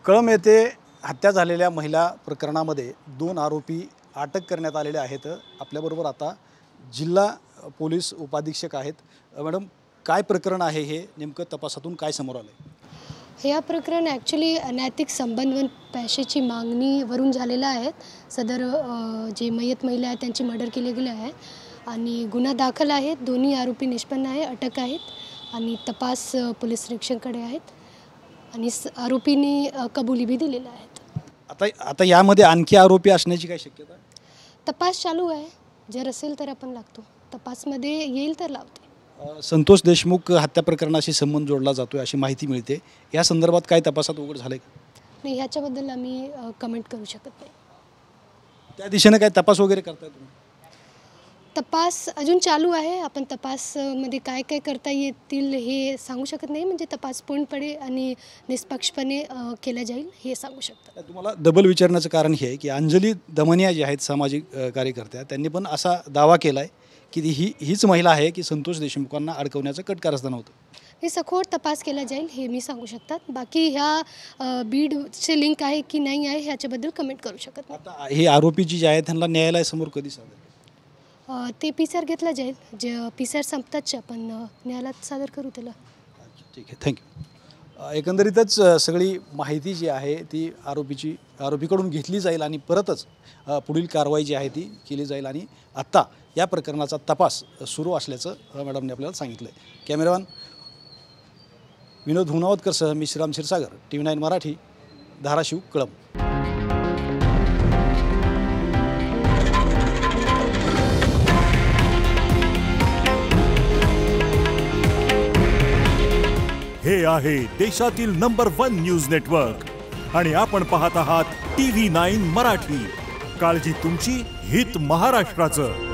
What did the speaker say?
कळंब येथे हत्या झालेल्या महिला प्रकरणामध्ये 2 आरोपी अटक करण्यात आलेले आहेत। आपल्याबरोबर आता जिल्हा पोलीस उपाधीक्षक आहेत। मॅडम, काय प्रकरण आहे हे, नेमकं तपासातून काय समोर आले? हे प्रकरण ॲक्च्युली अनैतिक संबंध व पैशाची मागणीवरून झालेलं आहे। सदर जे मयत महिला आहेत त्यांची मर्डर केले गेले आहे आणि गुन्हा दाखल आहे। दोन्ही आरोपी निष्पन्न आहे, अटक आहेत आणि तपास पोलीस निरीक्षकांकडे आहेत आणि आरोपींनी कबुली भी दिलेल्या आहेत। आता यामध्ये आणखी आरोपी असण्याची काय शक्यता? तपास चालू आहे, जर असेल तर आपण लागतो, तपासमध्ये येईल तर लावते। संतोष देशमुख हत्या प्रकरणाशी संबंध जोडला जातोय अशी माहिती मिळते। या संदर्भात काय तपासात उघड झाले? नाही, ह्याच्याबद्दल आम्ही कमेंट करू शकत नाही। त्या दिशेने काय तपास वगैरे करताय तुम्ही? तपास अजून चालू आहे। आपण तपासमध्ये काय काय करता येतील हे सांगू शकत नाही, म्हणजे तपास पूर्णपणे आणि निष्पक्षपणे केला जाईल हे सांगू शकतो। तुम्हाला डबल विचारण्याचं कारण हे आहे की अंजली दमनिया जे आहेत सामाजिक कार्यकर्त्या, त्यांनी पण असा दावा केला आहे की हीच महिला आहे की संतोष देशमुखांना अडकवण्याचं कट कारस्थान होतं। हे सखोल तपास केला जाईल हे मी सांगू शकतात। बाकी ह्या बीडचे लिंक आहे की नाही आहे ह्याच्याबद्दल कमेंट करू शकत नाही। आता हे आरोपी जे आहेत त्यांना न्यायालयासमोर कधी सादर? ते पीसीआर घेतला जाईल, जे पीसीआर संपताच आपण न्यायालयात सादर करू त्याला। ठीक आहे, थँक्यू। एकंदरीतच सगळी माहिती जी आहे ती आरोपीकडून घेतली जाईल आणि परतच पुढील कारवाई जी आहे ती केली जाईल आणि आत्ता या प्रकरणाचा तपास सुरू असल्याचं मॅडमने आपल्याला सांगितलं आहे। कॅमेरामॅन विनोद हुनावतकरसह मी श्रीराम क्षीरसागर, TV9 मराठी, धाराशिव, कळंब। हे आहे देशातील नंबर 1 न्यूज नेटवर्क आणि आपण पाहत आहात TV9 मराठी। काळजी तुमची, हित महाराष्ट्राचं।